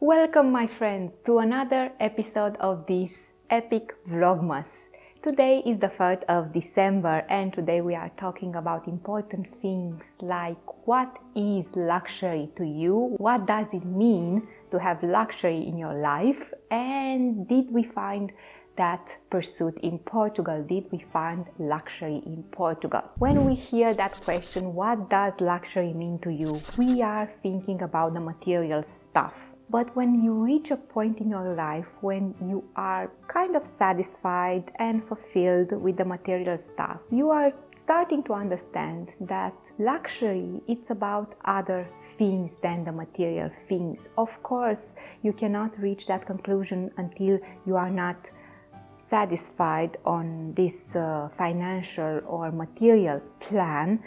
Welcome my friends to another episode of this epic Vlogmas. Today is the 3rd of December and today we are talking about important things like what is luxury to you, what does it mean to have luxury in your life, and did we find that pursuit in Portugal? Did we find luxury in Portugal? When we hear that question, what does luxury mean to you? We are thinking about the material stuff. But when you reach a point in your life when you are kind of satisfied and fulfilled with the material stuff, you are starting to understand that luxury, it's about other things than the material things. Of course, you cannot reach that conclusion until you are not satisfied on this financial or material plan.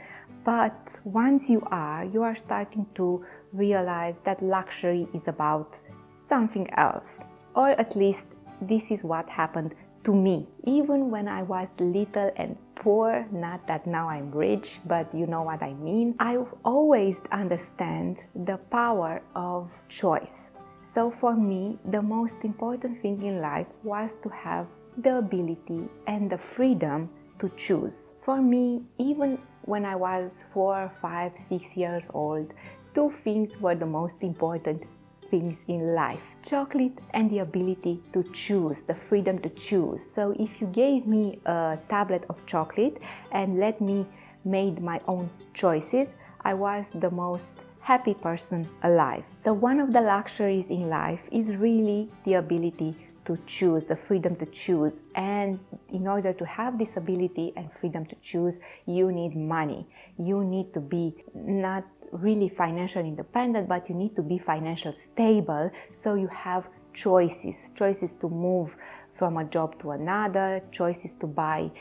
But once you are starting to realize that luxury is about something else. Or at least this is what happened to me. Even when I was little and poor, not that now I'm rich, but you know what I mean, I always understand the power of choice. So for me, the most important thing in life was to have the ability and the freedom to choose. For me, even when I was 4, 5, 6 years old, 2 things were the most important things in life: chocolate and the ability to choose, the freedom to choose. So if you gave me a tablet of chocolate and let me make my own choices, I was the most happy person alive. So one of the luxuries in life is really the ability to choose, the freedom to choose. And in order to have this ability and freedom to choose, you need money. You need to be not really financially independent, but you need to be financially stable, so you have choices to move from a job to another, choices to buy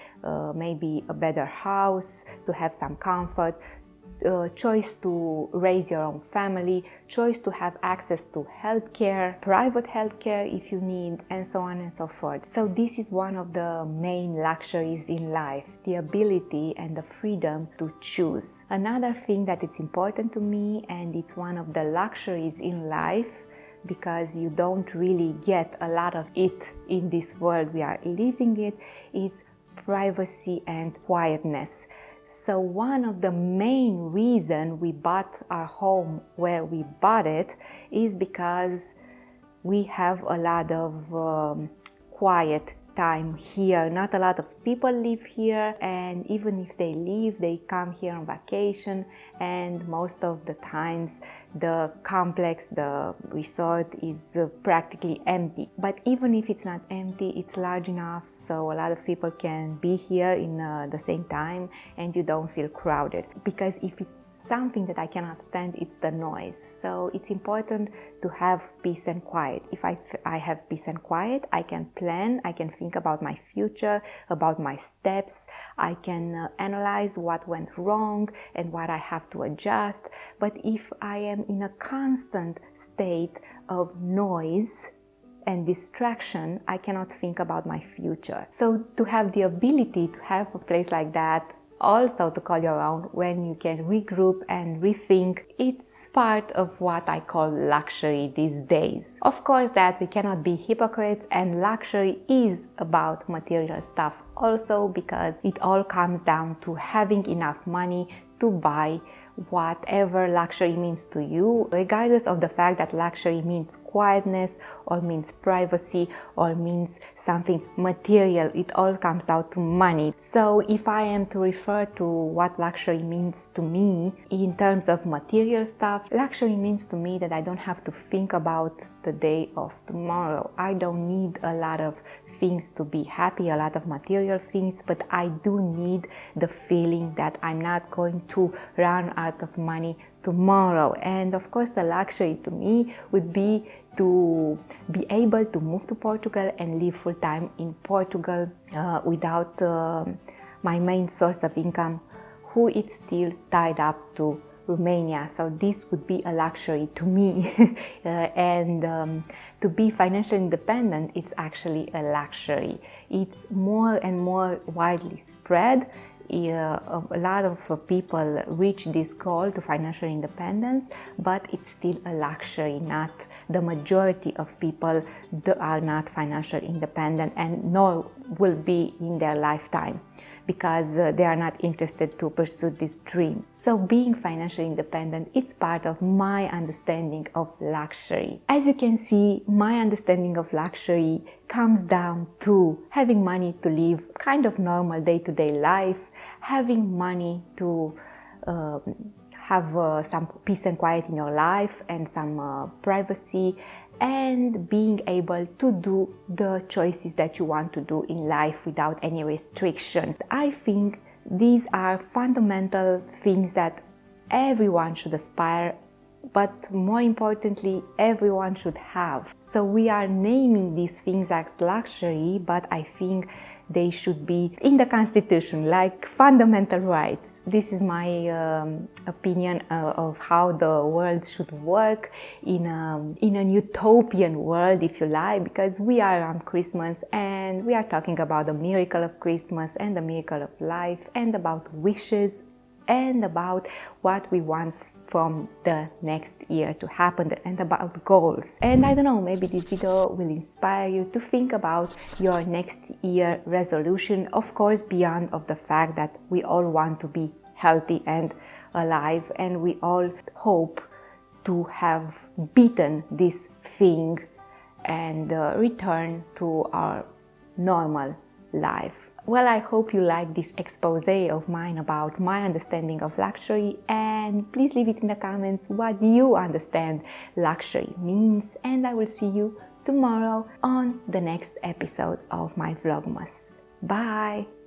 maybe a better house, to have some comfort, choice to raise your own family, choice to have access to healthcare, private healthcare if you need, and so on and so forth. So this is one of the main luxuries in life, the ability and the freedom to choose. Another thing that it's important to me, and it's one of the luxuries in life, because you don't really get a lot of it in this world we are living it, is privacy and quietness. So one of the main reasons we bought our home where we bought it is because we have a lot of quiet time here. Not a lot of people live here, and even if they live, they come here on vacation, and most of the times the complex, the resort is practically empty. But even if it's not empty, it's large enough so a lot of people can be here in the same time and you don't feel crowded. Because if it's something that I cannot stand, it's the noise. So it's important to have peace and quiet. If I have peace and quiet, I can plan, I can think about my future, about my steps, I can analyze what went wrong and what I have to adjust. But if I am in a constant state of noise and distraction, I cannot think about my future. So to have the ability to have a place like that, also to call your own, when you can regroup and rethink, it's part of what I call luxury these days. Of course that we cannot be hypocrites, and luxury is about material stuff also, because it all comes down to having enough money to buy whatever luxury means to you, regardless of the fact that luxury means quietness or means privacy or means something material. It all comes down to money. So if I am to refer to what luxury means to me in terms of material stuff, luxury means to me that I don't have to think about the day of tomorrow. I don't need a lot of things to be happy, a lot of material things, but I do need the feeling that I'm not going to run out of money tomorrow. And of course the luxury to me would be to be able to move to Portugal and live full time in Portugal without my main source of income, who is still tied up to Romania. So this would be a luxury to me. And to be financially independent, it's actually a luxury. It's more and more widely spread. a lot of people reach this goal to financial independence, but it's still a luxury. Not the majority of people are not financial independent, and nor will be in their lifetime, because they are not interested to pursue this dream. So being financially independent, it's part of my understanding of luxury. As you can see, my understanding of luxury comes down to having money to live kind of normal day-to-day life, having money to have some peace and quiet in your life and some privacy, and being able to do the choices that you want to do in life without any restriction. I think these are fundamental things that everyone should aspire, but more importantly, everyone should have. So we are naming these things as luxury, but I think they should be in the Constitution, like fundamental rights. This is my opinion of how the world should work in an utopian world, if you like, because we are around Christmas and we are talking about the miracle of Christmas and the miracle of life, and about wishes and about what we want from the next year to happen, and about goals. And I don't know, maybe this video will inspire you to think about your next year resolution, of course beyond of the fact that we all want to be healthy and alive, and we all hope to have beaten this thing and return to our normal life. Well, I hope you like this expose of mine about my understanding of luxury, and please leave it in the comments what you understand luxury means, and I will see you tomorrow on the next episode of my Vlogmas. Bye!